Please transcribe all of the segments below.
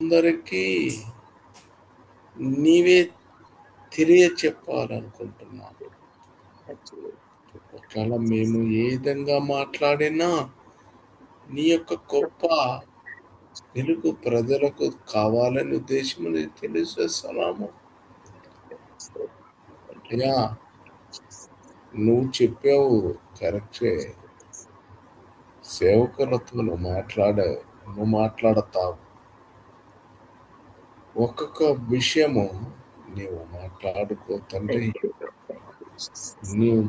అందరికీ నీవే తెలియచెప్పాలనుకుంటున్నాను. ఒకవేళ మేము ఏ విధంగా మాట్లాడినా నీ యొక్క గొప్ప వెలుగు ప్రజలకు కావాలని ఉద్దేశం తెలియజేస్తున్నాము. అయ్యా, నువ్వు చెప్పావు కరెక్టే. సేవకులతో నువ్వు మాట్లాడతావు. ఒక్కొక్క విషయము నీవు మాట్లాడుకో తండ్రి. నీవు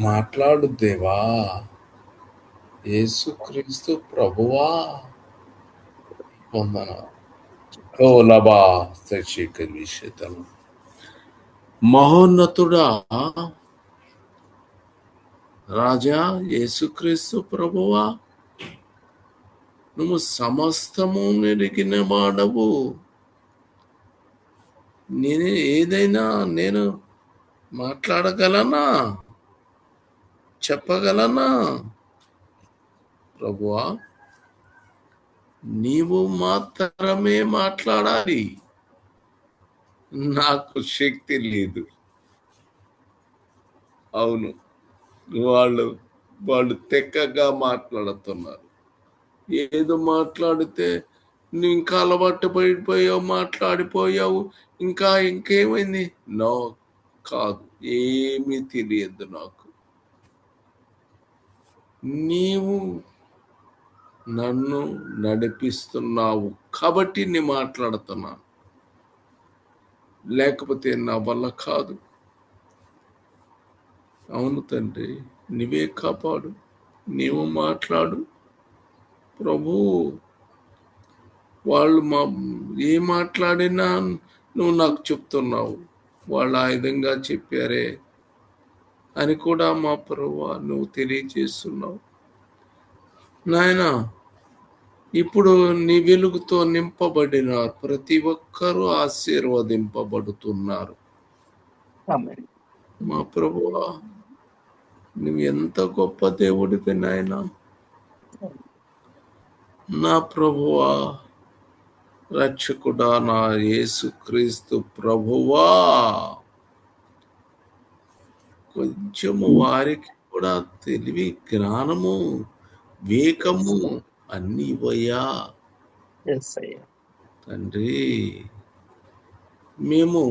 మాట్లాడు దేవా. యేసుక్రీస్తు ప్రభువా వందన ఓ లబా శశికర్ విషయతను మహోన్నతుడా రాజా యేసుక్రీస్తు ప్రభువా, నువ్వు సమస్తము నెరిగిన వాడవు. నేను మాట్లాడగలనా, చెప్పగలనా? ప్రభువా, నీవు మాత్రమే మాట్లాడాలి. నాకు శక్తి లేదు. అవును, వాళ్ళు తెక్కగా మాట్లాడుతున్నారు. ఏదో మాట్లాడితే నువ్వు ఇంకా అలవాటు పడిపోయావు, మాట్లాడిపోయావు. ఇంకేమైంది? నో, కాదు, ఏమీ తెలియదు నాకు. నీవు నన్ను నడిపిస్తున్నావు కాబట్టి నేను మాట్లాడుతున్నాను, లేకపోతే నా వల్ల కాదు. అవును తండ్రి, నీవే కాపాడు, నీవు మాట్లాడు ప్రభు. వాళ్ళు ఏం మాట్లాడినా నువ్వు నాకు చెప్తున్నావు. వాళ్ళు ఆ విధంగా చెప్పారే అని కూడా మా ప్రభువా నువ్వు తెలియజేస్తున్నావు. నాయనా, ఇప్పుడు నీ వెలుగుతో నింపబడిన ప్రతి ఒక్కరూ ఆశీర్వదింపబడుతున్నారు. మా ప్రభువా, నువ్వు ఎంత గొప్ప దేవుడివి నాయనా. నా ప్రభువా, రక్షకుడా, నా యేసుక్రీస్తు ప్రభువా, కొంచెము వారికి కూడా తెలివి, జ్ఞానము, వివేకము అన్ని ఇవ్వయ్యా తండ్రి. మేము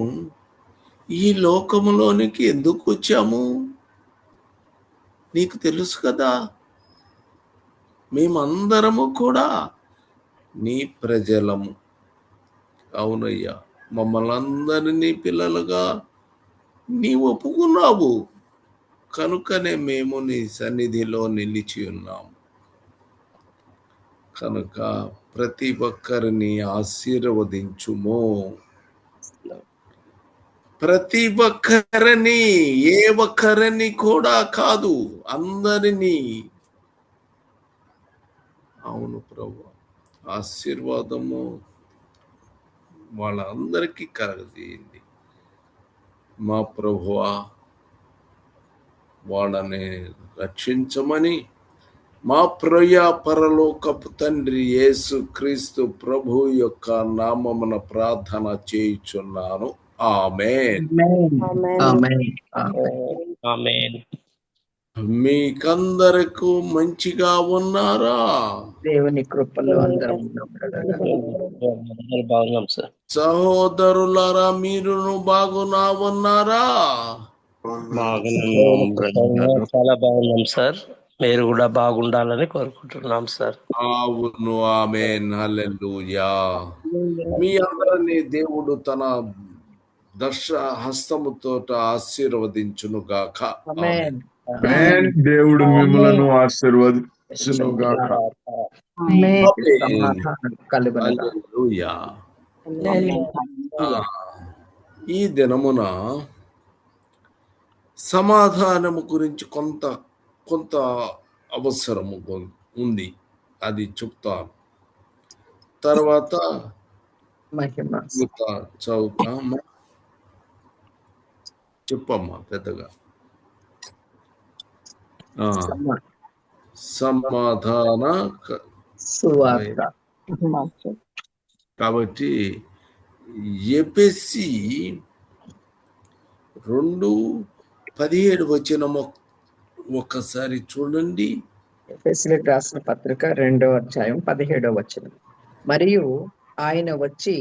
ఈ లోకములోనికి ఎందుకు వచ్చాము నీకు తెలుసు కదా. మేమందరము కూడా నీ ప్రజలము. అవునయ్యా, మమ్మల్ని అందరినీ పిల్లలుగా నీ ఒప్పుకున్నావు కనుకనే మేము నీ సన్నిధిలో నిలిచి ఉన్నాము. కనుక ప్రతి ఒక్కరిని ఆశీర్వదించుము. ప్రతి ఒక్కరిని, ఏ ఒక్కరిని కూడా కాదు, అందరినీ. అవును ప్రభు, ఆశీర్వాదము వాళ్ళందరికీ కలగజేయండి మా ప్రభువా. వాళ్ళని రక్షించమని మా ప్రియ పరలోకపు తండ్రి యేసు క్రీస్తు ప్రభు యొక్క నామమున ప్రార్థన చేయుచున్నాను. ఆమేన్. మీకందరకు మంచిగా ఉన్నారా? దేవుని కృపలో అందరం బాగున్నాం సార్. సహోదరులారా, మీరును ఉన్నారా? చాలా బాగున్నాం సార్. మీరు కూడా బాగుండాలని కోరుకుంటున్నాం సార్. అవును, ఆమేన్, హల్లెలూయా. మీ అందరినీ దేవుడు తన హస్తముతో ఆశీర్వదించును గాక. ఆమేన్. దేవుడు మిమ్మలను ఆశీర్వదించును గాక. హల్లెలూయా. ఈ దినమున సమాధానము గురించి కొంత అవసరము ఉంది, అది చెప్తాను. తర్వాత చదువుతామా? చెప్పమ్మా పెద్దగా. సమాధాన సువార్త. కాబట్టి ఎఫెసీ 2:17 ఒక్కసారి చూడండి. ఎఫెసీయులకు రాసిన పత్రిక 2:17 మరియు ఆయన వచ్చి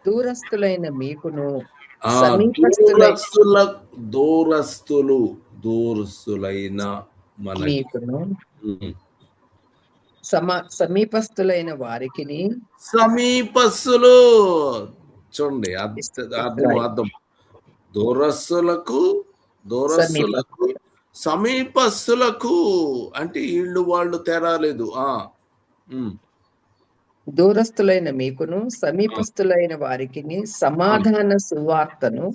దూరస్తులైన మీకును దూరస్తులైన మీకును సమీపస్తులైన వారికిని సమీపస్తులు చూడండి, అర్థం దూరస్తులకు సమీపస్తులకు అంటే వీళ్ళు వాళ్ళు తేడా లేదు. దూరస్తులైన మీకును సమీపస్తులైన వారికిని సమాధాన సువార్తను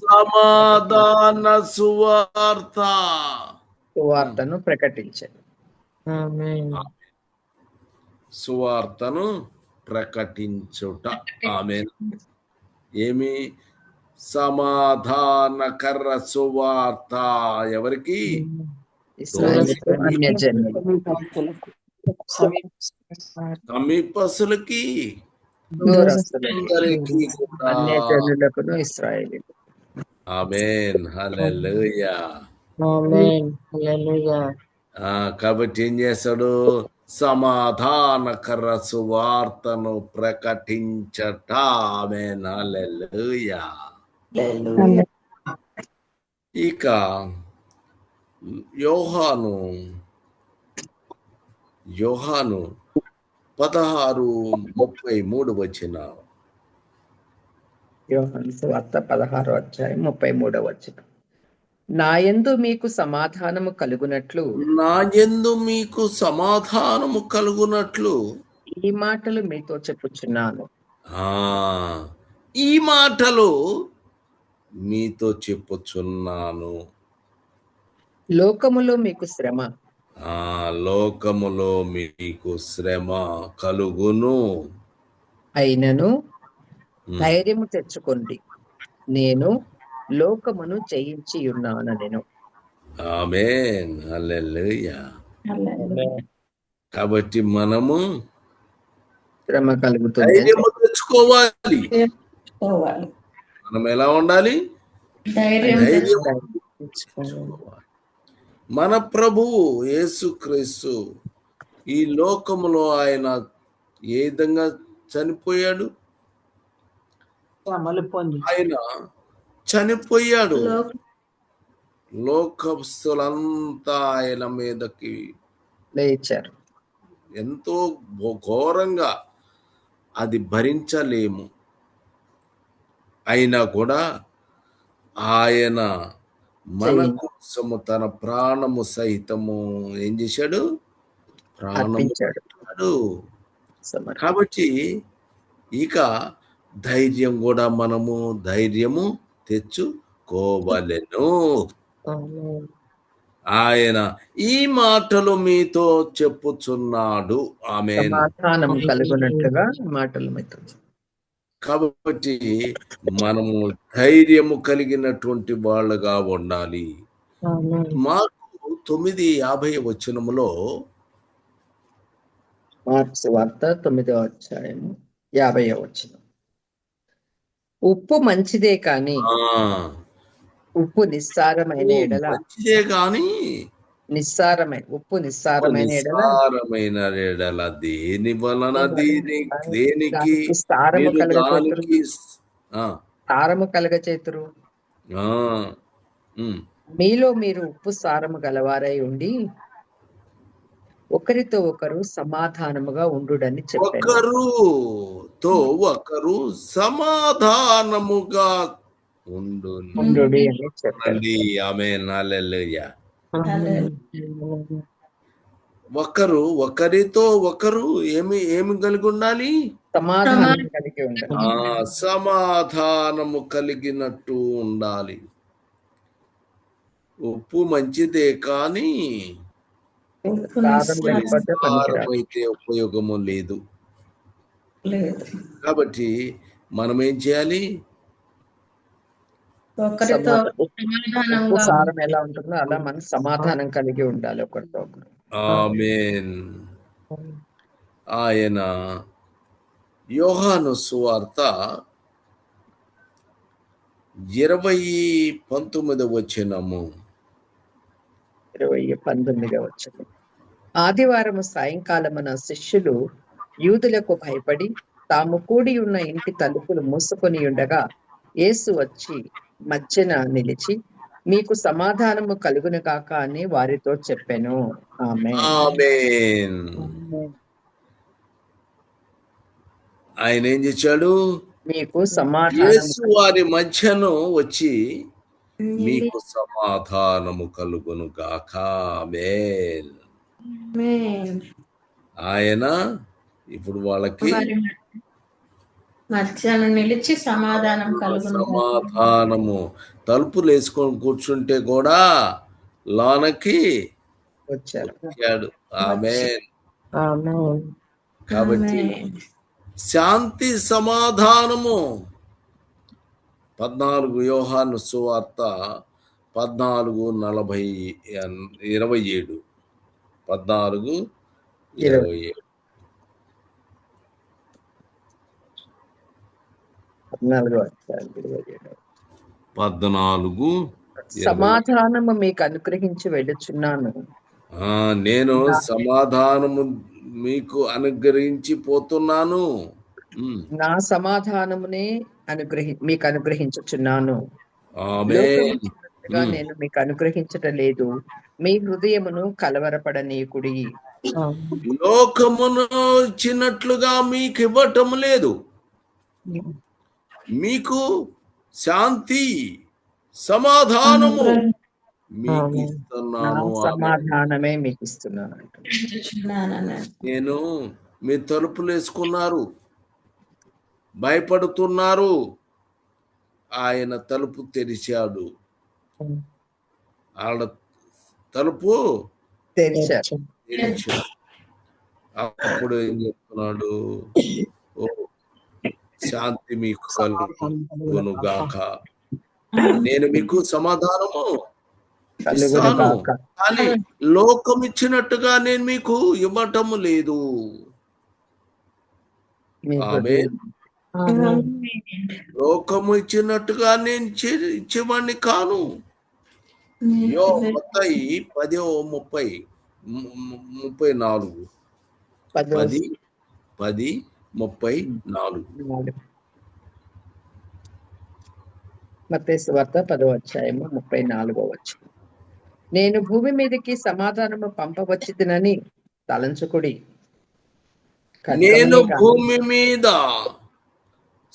ప్రకటించారు. సువార్తను ప్రకటించుట. ఆమేన్. ఏమి సమాధానకర సువార్త ఎవరికి? సమీపస్తులకి, అన్యజనులకును ఇశ్రాయేలీయులకు. ఆమేన్. హల్లెలూయా. కాబట్టి ఏం చేస్తాడు? సమాధానకర సువార్తను ప్రకటించట. ఆమేన్. హల్లెలూయా. ఇక యోహాను 16:33 యోహాను సువార్త 16:33 నాయందు మీకు సమాధానము కలుగునట్లు ఈ మాటలు మీతో చెప్పుచున్నాను. ఈ మాటలు మీతో చెప్పుచున్నాను. లోకములో మీకు శ్రమ కలుగును, అయినను ధైర్యము తెచ్చుకోండి, నేను లోకమును జయించి ఉన్నాను. నేను ఆమేన్. హల్లెలూయా. కాబట్టి మనము శ్రమ కలుగుతుంది, ధైర్యము తెచ్చుకోవాలి. మనం ఎలా ఉండాలి? ధైర్యం తెచ్చుకోవాలి. మన ప్రభువు యేసుక్రీస్తు ఈ లోకములో ఆయన ఏ విధంగా చనిపోయాడు? ఆయన చనిపోయాడు. లోకస్తులంతా ఆయన మీదకి లేచారు. ఎంతో ఘోరంగా అది భరించలేము. అయినా కూడా ఆయన మన కోసము తన ప్రాణము సహితము ఏం చేశాడు? ప్రాణము. కాబట్టి ఇక ధైర్యం కూడా మనము ధైర్యము తెచ్చుకోవలెను. ఆయన ఈ మాటలు మీతో చెప్పుచున్నాడు. ఆమేన్. సమాధానము కలుగునట్లుగా మాటలు మీతో. కాబట్టి మనము ధైర్యము కలిగినటువంటి వాళ్ళగా ఉండాలి. మార్కు 9:50 మార్క్స్ వార్త 9:50 ఉప్పు మంచిదే కాని ఉప్పు నిస్సారమైన ఎడల ఉప్పు నిస్సారమైన ఎడల దేని వలన దేనికి సారము కలగచేతురు. మీలో మీరు ఉప్పు సారము గలవారై ఉండి ఒకరితో ఒకరు సమాధానముగా ఉండుడని చెప్పారు. ఒకరుతో ఒకరు సమాధానముగా ఉండుడి అని చెప్పండి. ఆమేన్. హల్లెలూయా. ఒకరితో ఒకరు ఏమి కలిగి ఉండాలి? సమాధానం కలిగి ఉండాలి. సమాధానము కలిగినట్టు ఉండాలి. ఉప్పు మంచిదే కానీ అయితే ఉపయోగము లేదు. కాబట్టి మనం ఏం చేయాలి? సారం ఎలా ఉంటుందో అలా మనం సమాధానం కలిగి ఉండాలి ఒకరితో ఒకరు. ఆమేన్. ఆయన యోహాను సువార్త 20:19 20:19 ఆదివారము సాయంకాలమున శిష్యులు యూదులకు భయపడి తాము కూడి ఉన్న ఇంటి తలుపులు మూసుకొని ఉండగా యేసు వచ్చి మధ్యన నిలిచి మీకు సమాధానము కలుగును గాక అని వారితో చెప్పెను. ఆమేన్. ఆమేన్. ఆయన ఏం చేశాడు? మీకు సమాధానము యేసు వారి మధ్యను వచ్చి మీకు సమాధానము కలుగును గాక. ఆమేన్. ఆయన ఇప్పుడు వాళ్ళకి మధ్యాహ్నం నిలిచి సమాధానం కలుగును. సమాధానము తలుపులు వేసుకొని కూర్చుంటే కూడా లోనకి వచ్చారు. వచ్చాడు. ఆమేన్. ఆమేన్. కాబట్టి శాంతి సమాధానము 14 యోహాను సువార్త 14:27 14:27 14 సమాధానము మీకు అనుగ్రహించి వెళ్ళుచున్నాను. నేను సమాధానము మీకు అనుగ్రహించి పోతున్నాను. నా సమాధానమునే మీకు అనుగ్రహించుచున్నాను. ఆమేన్. నేను మీకు అనుగ్రహించటం లేదు. మీ హృదయమును కలవరపడనీకుడి. లోకమును ఇచ్చినట్లుగా మీకు ఇవ్వటం లేదు. మీకు శాంతి సమాధానము మీకు ఇస్తున్నాను. సమాధానమే మీకు ఇస్తున్నాను. నేను మీ తలుపులు వేసుకున్నారు, భయపడుతున్నారు. ఆయన తలుపు తెరిచాడు. ఆడ తలుపు తెరిచాడు. అప్పుడు ఏం చెప్తున్నాడు? ఓ శాంతి మీకు కలుగును గాక. నేను మీకు సమాధానము ఇస్తాను, కానీ లోకం ఇచ్చినట్టుగా నేను మీకు ఇవ్వటము లేదు. ఆమేన్. లోకము ఇచ్చినట్టుగా నేను ఇచ్చేవాడిని కాను. 10:34 10:34 మత్తయి సువార్త 10:34 నేను భూమి మీదకి సమాధానము పంపవచ్చితినని తలంచుకుడి. నేను భూమి మీద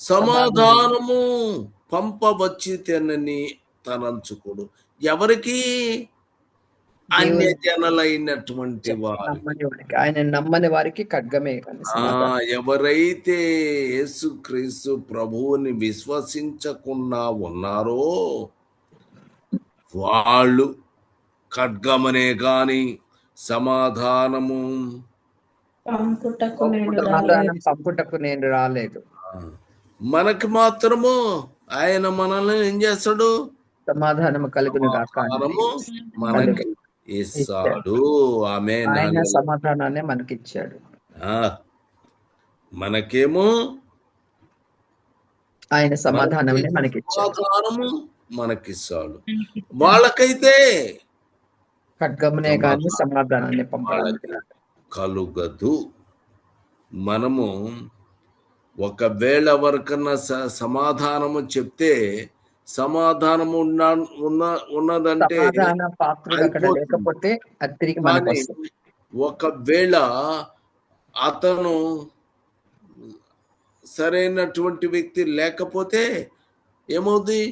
సమాధానము పంపవచ్చితినని తలంచుకుడు. ఎవరికి? అన్య జనులైనటువంటి వారికి. ఆయన నమ్మని వారికి ఖడ్గమే. ఎవరైతే యేసుక్రీస్తు ప్రభువుని విశ్వసించకుండా ఉన్నారో వాళ్ళు ఖడ్గమనే గాని సమాధానము పంపుటకు నేను రాలేదు. మనకి మాత్రము ఆయన మనల్ని ఏం చేస్తాడు? సమాధానము కలుగును గాక మనకి ఇస్తాడు. ఆమేన్. ఆయన సమాధానాన్ని మనకి ఇచ్చాడు. మనకేమో ఆయన సమాధానం సమాధానము మనకిస్తాడు. వాళ్ళకైతే ఖడ్గమునే కానీ సమాధానాన్ని పంపడానికి కలుగదు. మనము ఒకవేళ ఎవరికన్నా సమాధానము చెప్తే సమాధానము ఉన్నదంటే లేకపోతే ఒకవేళ అతను సరైనటువంటి వ్యక్తి లేకపోతే ఏమవుతుంది?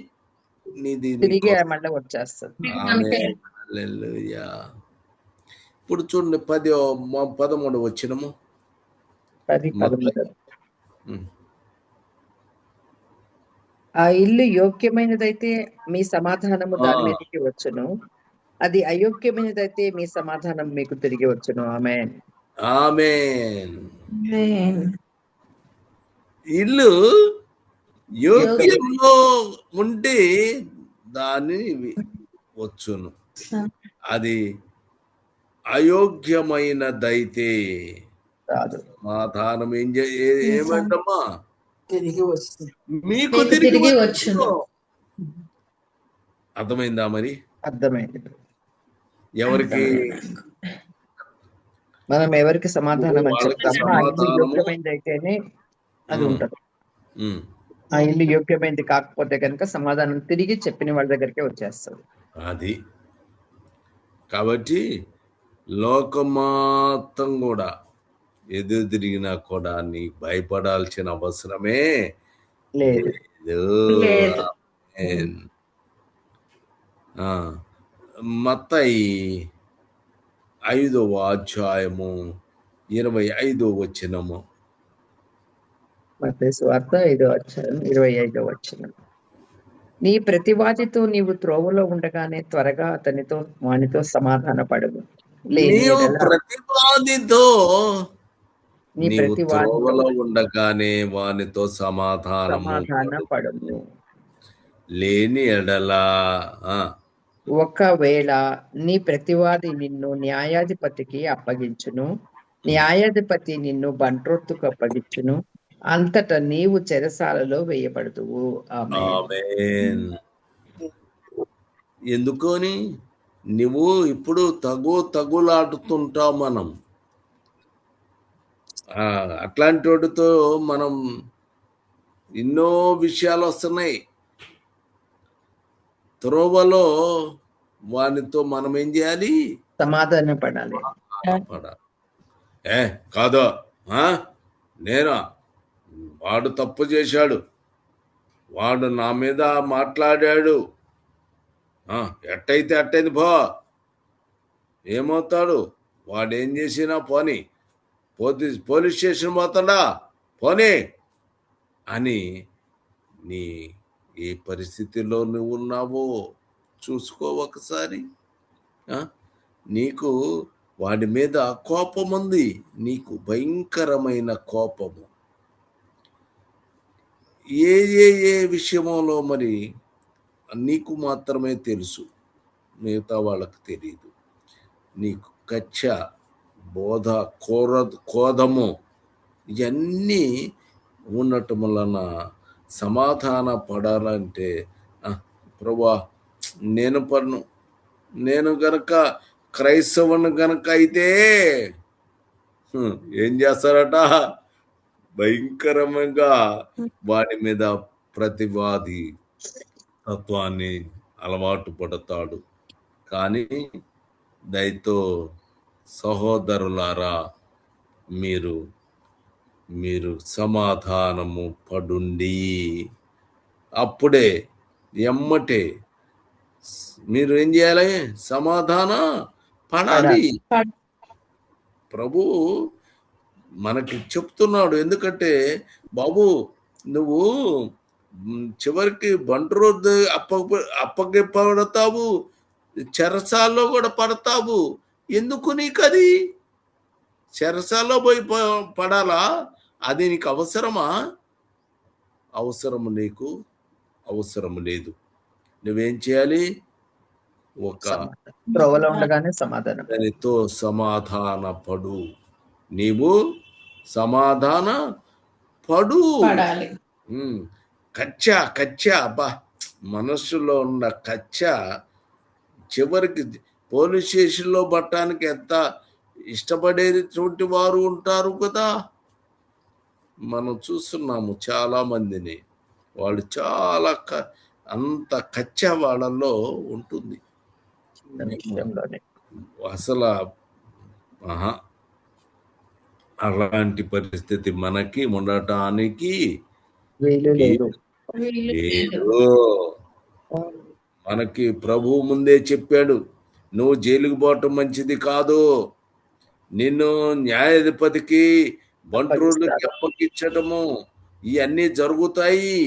నీది తిరిగి మళ్ళీ వచ్చేస్తుంది. ఇప్పుడు చూడండి 13 వచ్చినము. ఆ ఇల్లు యోగ్యమైనదైతే మీ సమాధానము దాని మీదకి వచ్చును, అది అయోగ్యమైనదైతే మీ సమాధానం మీకు తిరిగి వచ్చును. ఆమేన్. ఆమేన్. ఇల్లు యోగ్యంలో ఉంటే దాన్ని వచ్చును, అది అయోగ్యమైనదైతే రాదు. సమాధానం ఏమంటమ్మా తిరిగి వస్తుంది. మీకు మీకు తిరిగి తిరిగి వచ్చును. వచ్చును. అర్థమైందా మరి? అర్థమైంది. ఎవరికి? మనం ఎవరికి సమాధానం అని వాళ్ళకి చెప్తామో ఆ ఇల్లు సమాధానము. యోగ్యమైనది అయితేనే అది ఉమ్, ఉంటది. ఉమ్. ఆ ఇల్లు యోగ్యమైనది కాకపోతే కనుక సమాధానం తిరిగి చెప్పిన వాళ్ళ దగ్గరికే వచ్చేస్తుంది. అది కాబట్టి లోకం మొత్తం కూడా ఎదురు తిరిగినా కూడా నీకు భయపడాల్సిన అవసరమే లేదు. లేదు. ఆమేన్. ఆ, మత్తయి 5వ అధ్యాయము 25వ వచనము. మత్తయి సువార్త 5వ అధ్యాయం 25వ వచనం. నీ ప్రతివాదితో నీవు త్రోవలో ఉండగానే త్వరగా వానితో సమాధాన పడవు. లేని నీవు యెడల ప్రతివాదితో నీ నీవు ప్రతివాదితో త్రోవలో ఉండగానే వానితో సమాధాన పడము. లేని ఎడలా ఒకవేళ నీ ప్రతివాది నిన్ను న్యాయాధిపతికి అప్పగించును, న్యాయాధిపతి నిన్ను బంట్రొత్తుకు అప్పగించును, అంతటా నీవు చెరసాలలో వేయబడుదువు. ఆమేన్. ఆమేన్. ఎందుకని నువ్వు ఇప్పుడు తగులాడుతుంటావు. మనం అట్లాంటి వాడితో మనం ఎన్నో విషయాలు వస్తున్నాయి. త్రోవలో వానితో మనం ఏం చేయాలి? సమాధాన పడాలి. కాదు, నేనా, వాడు తప్పు చేశాడు, వాడు నా మీద మాట్లాడాడు, ఎట్టయితే అట్టయింది పో, ఏమవుతాడు, వాడు ఏం చేసినా పోనీ, పోలీస్ స్టేషన్ పోతాడా పోనీ అని నీ ఏ పరిస్థితిలో నువ్వు ఉన్నావో చూసుకో ఒకసారి. నీకు వాడి మీద కోపం ఉంది, నీకు భయంకరమైన కోపము. ఏ ఏ ఏ విషయంలో మరి నీకు మాత్రమే తెలుసు, మిగతా వాళ్ళకి తెలియదు. నీకు కచ్చ, బోధ, కోదము ఇవన్నీ ఉండటం వలన సమాధాన పడాలంటే ప్రభువా నేను గనక క్రైస్తవుని గనక అయితే ఏం చేస్తారట? భయంకరంగా వాడి మీద ప్రతివాది తత్వాన్ని అలవాటు పడతాడు. కానీ దయతో సహోదరులారా, మీరు సమాధానము పడుండి. అప్పుడే ఎమ్మటే మీరు ఏం చేయాలి? సమాధాన పడాలి. ప్రభు మనకి చెప్తున్నాడు. ఎందుకంటే బాబు, నువ్వు చివరికి బంట్రోద్దు అప్పగిపడతావు, చెరసాల్లో కూడా పడతావు. ఎందుకు నీకు అది? చెరసాల్లో పోయి పడాలా? అది నీకు అవసరమా? నీకు అవసరం లేదు. నువ్వేం చేయాలి? త్రోవలో ఉండగానే దానితో సమాధాన పడు. నీవు సమాధాన పడాలి. కచ్చ అబ్బా, మనస్సులో ఉన్న కచ్చ చివరికి పోలీస్ స్టేషన్లో పట్టడానికి ఎంత ఇష్టపడేటువంటి వారు ఉంటారు కదా. మనం చూస్తున్నాము చాలా మందిని, వాళ్ళు చాలా అంత కచ్చ వాళ్ళలో ఉంటుంది. అసలు అలాంటి పరిస్థితి మనకి ఉండటానికి లేదు. మనకి ప్రభు ముందే చెప్పాడు, నువ్వు జైలుకు పోవటం మంచిది కాదు, నిన్ను న్యాయాధిపతికి బంట్రోళ్ళకి అప్పగించటము ఇవన్నీ జరుగుతాయి.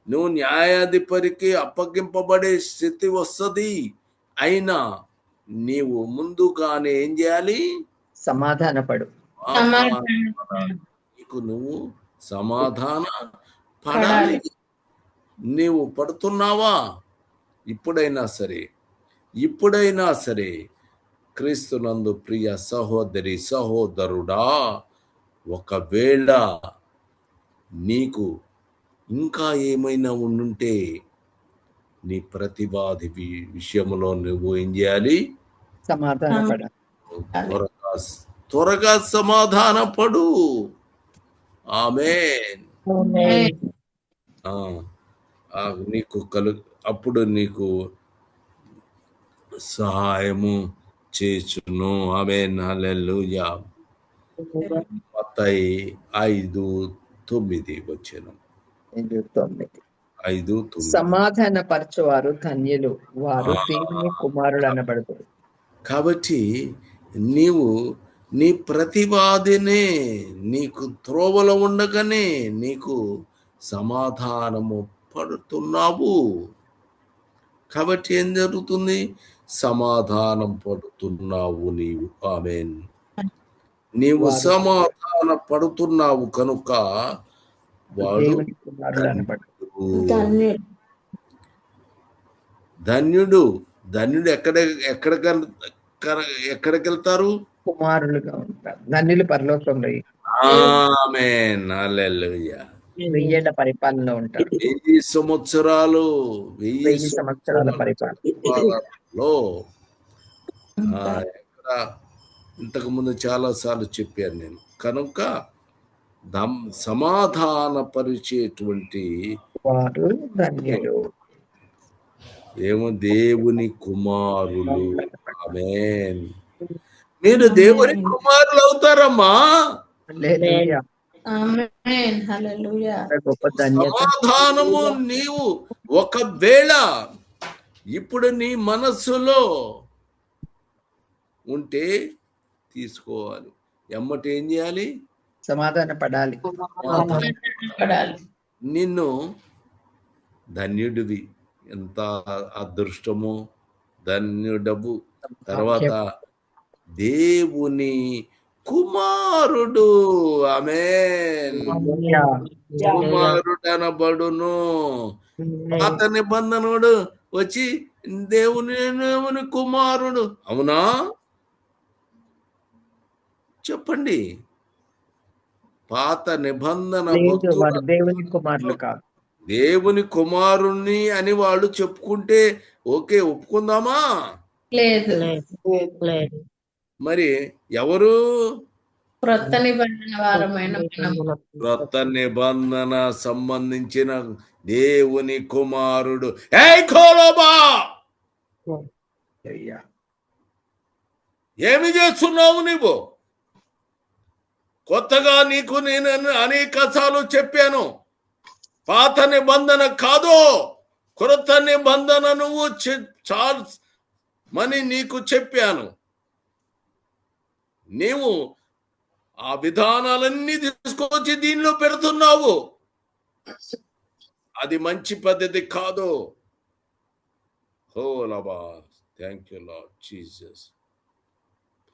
నువ్వు న్యాయాధిపతికి అప్పగింపబడే స్థితి వస్తుంది. అయినా నీవు ముందుగానే ఏం చేయాలి? సమాధాన పడు. నీకు నువ్వు సమాధాన పడాలి. నీవు పడుతున్నావా? ఇప్పుడైనా సరే క్రీస్తునందు ప్రియ సహోదరి సహోదరుడా, ఒకవేళ నీకు ఇంకా ఏమైనా ఉండుంటే నీ ప్రతివాది విషయంలో నువ్వు ఏం చేయాలి? సమాధానపడాలి. త్వరగా సమాధానపడు. ఆమేన్. నీకు అప్పుడు నీకు సహాయము చేయుచును. ఆమేన్. హల్లెలూయా. మత్తయి 5:9 వచనం. 5:9. సమాధాన పరచువారు ధన్యులు, వారు దేవుని కుమారుడు అనబడతారు. కాబట్టి నీవు నీ ప్రతివాదినే నీకు త్రోవలో ఉండగానే నీకు సమాధానము పడుతున్నావు. కాబట్టి ఏం జరుగుతుంది? సమాధానం పడుతున్నావు నీవు. ఆమేన్. నీవు సమాధాన పడుతున్నావు కనుక వాడు దేవుని కుమారుడు అనబడతారు. ధన్యుడు. ధన్యుడు ఎక్కడికి వెళ్తారు? కుమారులుగా ఉంటారు. ధన్యులు పరలోకంలో ఆమేన్. హల్లెలూయా. 1000 ఏళ్ల పరిపాలనలో ఉంటారు. 1000 సంవత్సరాలు 1000 సంవత్సరాల పరిపాలనలో ఇంతకు ముందు చాలా సార్లు చెప్పాను నేను. కనుక సమాధాన పరిచేటువంటి వారు ధన్యులు, ఏమో దేవుని కుమారులు. ఆమేన్. మీరు దేవుని కుమారులు అవుతారమ్మా. హల్లెలూయా. ఆమేన్. హల్లెలూయా. గొప్ప ధన్యత. సమాధానము నీవు ఒకవేళ ఇప్పుడు నీ మనస్సులో ఉంటే తీసుకోవాలి. ఎమ్మటి ఏం చేయాలి? సమాధాన పడాలి. నిన్ను ధన్యుడివి, ఎంత అదృష్టమో, ధన్యుడవు. తర్వాత దేవుని కుమారుడు. ఆమేన్. కుమారుడు అనబడును. పాత నిబంధనుడు వచ్చి దేవుని కుమారుడు. అవునా? చెప్పండి. పాత నిబంధన దేవుని కుమారులు కాదు, దేవుని కుమారుణ్ణి అని వాళ్ళు చెప్పుకుంటే ఓకే, ఒప్పుకుందామా? లేదు. మరి ఎవరు? క్రొత్త నిబంధన వారమైన క్రొత్త నిబంధన సంబంధించిన దేవుని కుమారుడు. ఏమి చేస్తున్నావు నీవు? కొత్తగా నీకు నేను అనేక సార్లు చెప్పాను, పాత నిబంధన కాదు, క్రొత్త నిబంధన నువ్వు మని నీకు చెప్పాను. నీవు ఆ విధానాలన్నీ తీసుకొచ్చి దీనిలో పెడుతున్నావు. అది మంచి పద్ధతి కాదు. Thank you lord Jesus.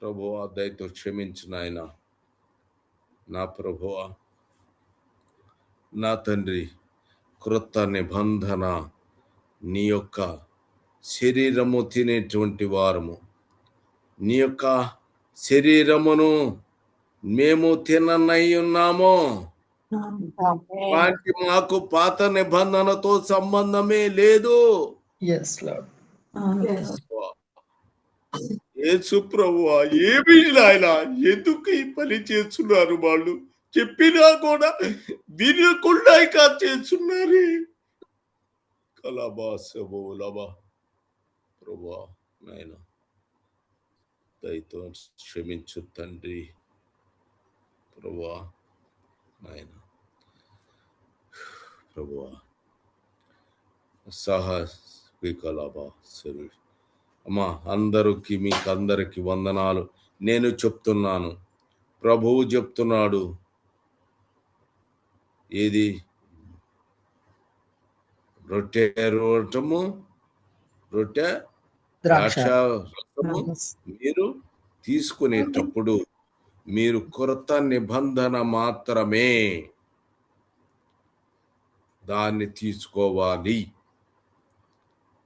ప్రభువా, దయతో క్షమించు నాయనా. నా ప్రభువా, నా తండ్రి, క్రొత్త నిబంధన నీ యొక్క శరీరము తినేటువంటి వారము, నీ యొక్క శరీరమును మేము తిననై ఉన్నాము. వాటి మాకు పాత నిబంధనతో సంబంధమే లేదు. యేసు ప్రభువా, ఏమి నాయన, ఎందుకు ఈ పని చేస్తున్నారు? వాళ్ళు చెప్పినా కూడా వినకుండా చేస్తున్నారు. కలబాసబోలబా ప్రభువా, నాయన దయతో క్షమించు తండ్రి. ప్రభువా, నాయన ప్రభువా, సహకలాబా సరే అమ్మా. మీకు అందరికి వందనాలు. నేను చెప్తున్నాను, ప్రభువు చెప్తున్నాడు. ఏది? రొట్టె ద్రాక్ష మీరు తీసుకునేటప్పుడు మీరు కొత్త నిబంధన మాత్రమే దాన్ని తీసుకోవాలి.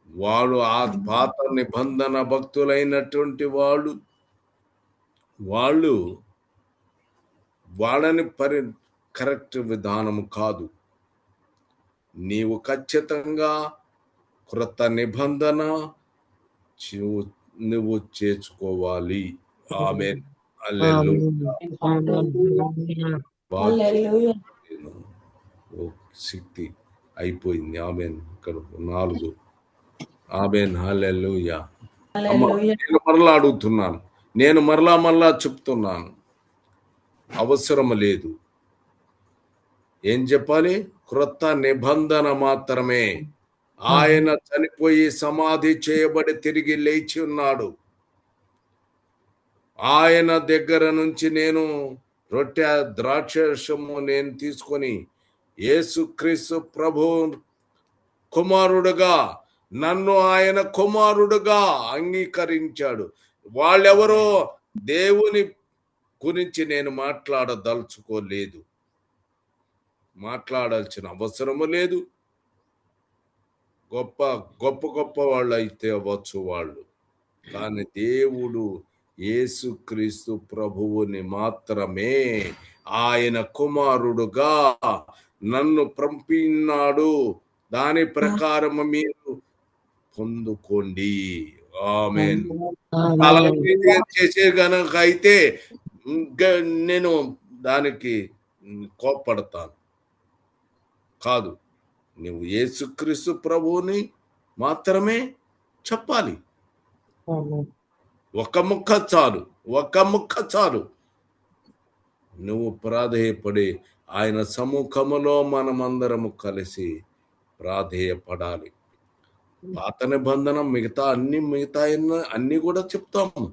వాళ్ళు ఆ పాత నిబంధన భక్తులైనటువంటి వాళ్ళు వాళ్ళని కరెక్ట్ విధానం కాదు. నీవు ఖచ్చితంగా క్రొత్త నిబంధన నువ్వు చేర్చుకోవాలి. ఆమేన్. హల్లెలూయా. హల్లెలూయా. శక్తి అయిపోయింది. ఆమేన్. ఇక్కడ 4. ఆమేన్. హల్లెలూయా. హల్లెలూయా. నేను మరలా అడుగుతున్నాను, నేను మరలా చెప్తున్నాను, అవసరం లేదు. ఏం చెప్పాలి? క్రొత్త నిబంధన మాత్రమే. ఆయన చనిపోయి సమాధి చేయబడి తిరిగి లేచి ఉన్నాడు. ఆయన దగ్గర నుంచి నేను రొట్టె ద్రాక్షరసము నేను తీసుకొని యేసుక్రీస్తు ప్రభు కుమారుడుగా, నన్ను ఆయన కుమారుడుగా అంగీకరించాడు. వాళ్ళెవరో దేవుని గురించి నేను మాట్లాడదలుచుకోలేదు, మాట్లాడాల్సిన అవసరము లేదు. గొప్ప గొప్ప గొప్ప వాళ్ళు అయితే అవ్వచ్చు వాళ్ళు, కానీ దేవుడు యేసుక్రీస్తు ప్రభువుని మాత్రమే ఆయన కుమారుడుగా నన్ను పంపినాడు. దాని ప్రకారం మీరు పొందుకోండి. ఆమేన్. అలా చేసే గనక అయితే నేను దానికి కోప్పడతాను. కాదు, నువ్వు యేసుక్రీస్తు ప్రభువుని మాత్రమే చెప్పాలి. ఒక ముక్క చాలు, ఒక ముక్క చాలు. నువ్వు ప్రాధేయపడి ఆయన సముఖములో మనమందరము కలిసి ప్రాధేయపడాలి. పాత నిబంధన మిగతా అన్ని కూడా చెప్తాము.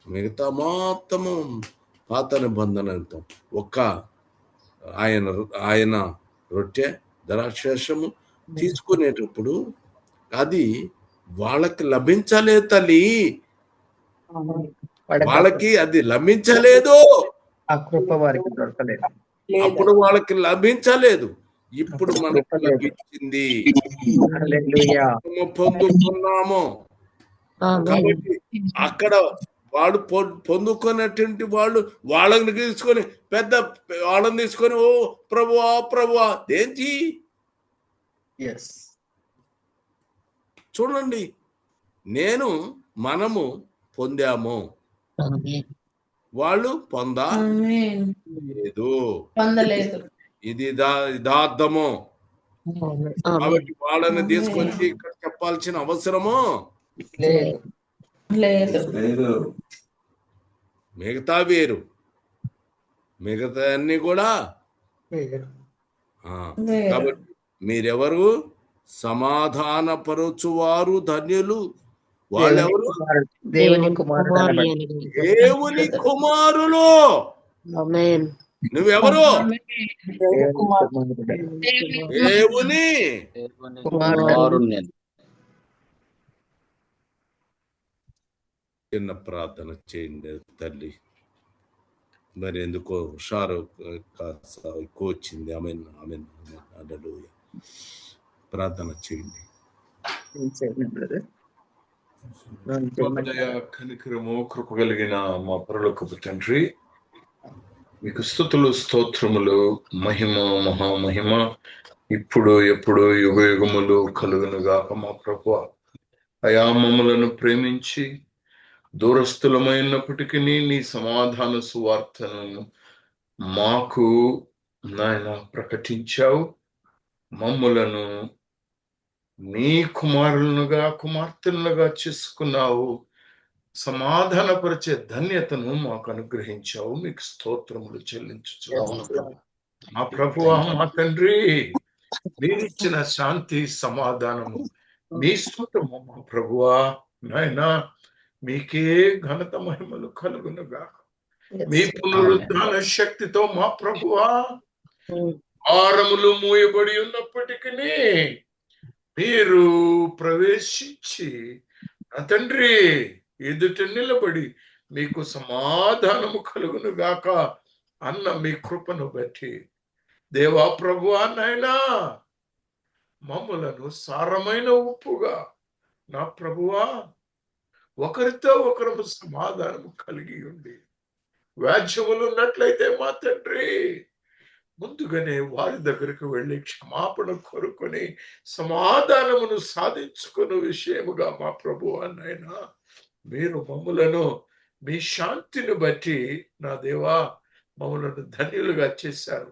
మిగతా మొత్తము పాత నిబంధన అంటాం. ఒక్క ఆయన రొట్టె ద్రాక్షరసము తీసుకునేటప్పుడు అది వాళ్ళకి లభించలేదు తల్లి, వాళ్ళకి అది లభించలేదు. ఆ కృప వారికి దొరకలేదు. అప్పుడు వాళ్ళకి లభించలేదు, ఇప్పుడు మనకు లభించింది, హల్లెలూయా. పొందుకున్నాము. కాబట్టి అక్కడ వాడు పొందుకున్నటువంటి వాళ్ళని తీసుకొని పెద్ద వాళ్ళని తీసుకొని ఓ ప్రభువా ఏంటి చూడండి, మనము పొందాము, వాళ్ళు పొందలేదు. ఇది యథార్థము. కాబట్టి వాళ్ళని తీసుకొని ఇక్కడ చెప్పాల్సిన అవసరము లేదు. మిగతా వేరు, మిగతా అన్ని కూడా. కాబట్టి మీరెవరు? సమాధానపరచువారు ధన్యులు. వాళ్ళెవరు? దేవుని కుమారులు. నువ్వెవరు? దేవుని చిన్న ప్రార్థన చేయండి తల్లి. మరి ఎందుకో హుషారు ఎక్కువ వచ్చింది. ఆమేన్. హల్లెలూయా. ప్రార్థన చేయండి. కనికరము కృప కలిగిన మా పరలోకపు తండ్రి, మీకు స్తుతులు స్తోత్రములు, మహిమ మహామహిమ ఇప్పుడు ఎప్పుడు యుగయుగములు కలుగును గాక. మా ప్రభువా, అయా మమ్మలను ప్రేమించి దూరస్థులమైనప్పటికీ నీ సమాధాన సువార్తను మాకు నాయన ప్రకటించావు. మమ్ములను నీ కుమారులుగా కుమార్తెలుగా చేసుకున్నావు. సమాధానపరిచే ధన్యతను మాకు అనుగ్రహించావు. మీకు స్తోత్రములు చెల్లించుచున్నాము. మా ప్రభువా, మా తండ్రి, మీరిచ్చిన శాంతి సమాధానము మీ స్తోత్రము. మా ప్రభువా నాయనా, మీకే ఘనత మహిమలు కలుగునుగా. మీ పునరుద్ధాన శక్తితో మా ప్రభువా, ద్వారములు మూయబడి ఉన్నప్పటికీ మీరు ప్రవేశించి నా తండ్రి ఎదుట నిలబడి మీకు సమాధానము కలుగును గాక అన్న మీ కృపను బట్టి దేవా ప్రభువా నాయనా, మమ్ములను సారమైన ఉప్పుగా నా ప్రభువా ఒకరితో ఒకరు సమాధానము కలిగి ఉండి వ్యాజ్యములు ఉన్నట్లయితే మా తండ్రి ముందుగానే వారి దగ్గరకు వెళ్ళి క్షమాపణ కోరుకొని సమాధానమును సాధించుకున్న విషయముగా మా ప్రభు అన్నైనా మీరు మమ్ములను మీ శాంతిని బట్టి నా దేవా మమ్మలను ధన్యులుగా చేశారు.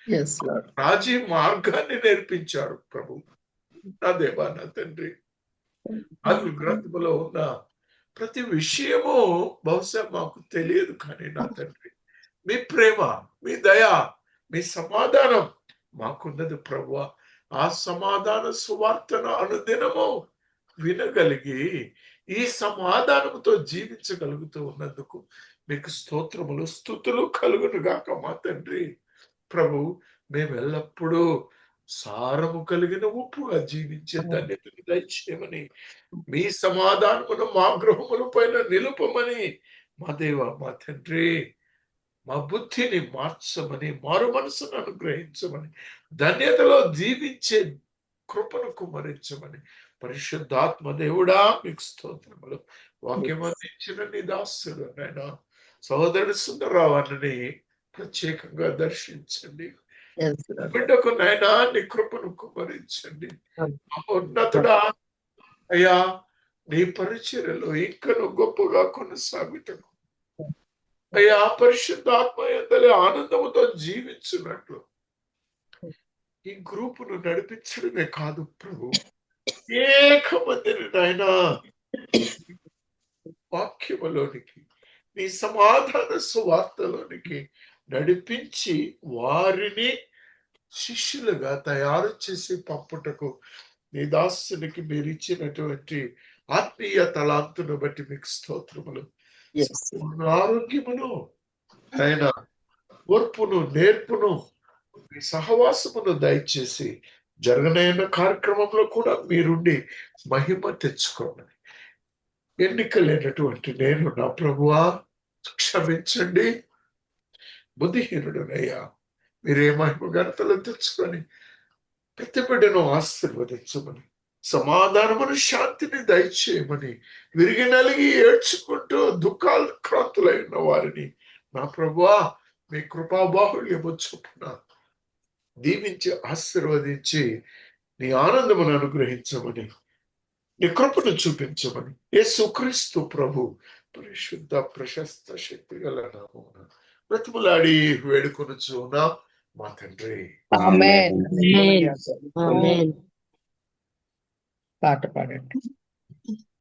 Yes lord. రాజీ మార్గాన్ని నేర్పించారు ప్రభు. నా దేవా నా తండ్రి, బైబిల్ గ్రంథములో ఉన్న ప్రతి విషయము బహుశా మాకు తెలియదు, కానీ నా తండ్రి మీ ప్రేమ, మీ దయ, మీ సమాధానం మాకున్నది ప్రభువా. ఆ సమాధాన సువార్తను అనుదినము వినగలిగి ఈ సమాధానంతో జీవించగలుగుతూ ఉన్నందుకు మీకు స్తోత్రములు, స్తుతులు కలుగును గాక మా తండ్రి. ప్రభు, మేము ఎల్లప్పుడూ సారము కలిగిన ఉప్పుగా జీవించే ధన్యతను దయచేయమని, మీ సమాధానమును మా గృహముల పైన నిలుపమని మా దేవ మా తండ్రి మా బుద్ధిని మార్చమని, మారు మనసును అనుగ్రహించమని, ధన్యతలో జీవించే కృపను కుమరించమని పరిశుద్ధాత్మ దేవుడా మీకు స్తోత్రములు. వాక్యం అందించిన నీ దాసుడు నాయన సహోదరుడు సుందరరావుని ప్రత్యేకంగా దర్శించండి. Yes lord. బిడ్డకు నాయన నీ కృపను కుమరించండి. మహోన్నతుడా అయ్యా, నీ పరిచర్యలో ఇంకను గొప్పగా కొనసాగుటకు అయ్యా పరిశుద్ధాత్మ ఎందలి ఆనందముతో జీవించున్నట్లు ఈ గ్రూపును నడిపించడమే కాదు ప్రభు, అనేక మందిని నాయన వాక్యములోనికి, నీ సమాధాన సువార్తలోనికి నడిపించి వారిని శిష్యులుగా తయారు చేసి పంపుటకు నీ దాసునికి మీరు ఇచ్చినటువంటి ఆత్మీయ తలాంతును బట్టి మీకు స్తోత్రములు. ఎస్ ఆరోగ్యమును ఆయన ఓర్పును, నేర్పును, మీ సహవాసమును దయచేసి జరగనైన కార్యక్రమంలో కూడా మీరుండి మహిమ తెచ్చుకోండి. ఎన్నికలేనటువంటి నేను నా ప్రభువా క్షమించండి, బుద్ధిహీనుడునయ్యా. మీరే మహిమ ఘనతలు తెచ్చుకొని ప్రతి బిడ్డను ఆశీర్వదించమని, సమాధానమును, శాంతిని దయచేయమని, విరిగి నలిగి ఏడ్చుకుంటూ దుఃఖాక్రాంతులై ఉన్న వారిని నా ప్రభువా మీ కృపాబాహుళ్యము చొప్పున దీవించి ఆశీర్వదించి నీ ఆనందమును అనుగ్రహించమని, నీ కృపను చూపించమని యేసుక్రీస్తు ప్రభు పరిశుద్ధ ప్రశస్త శక్తి గల నామమున బ్రతిమలాడి వేడుకొనుచున్నా మా తండ్రి. ఆమేన్. ఆమేన్. పాట పాడండి.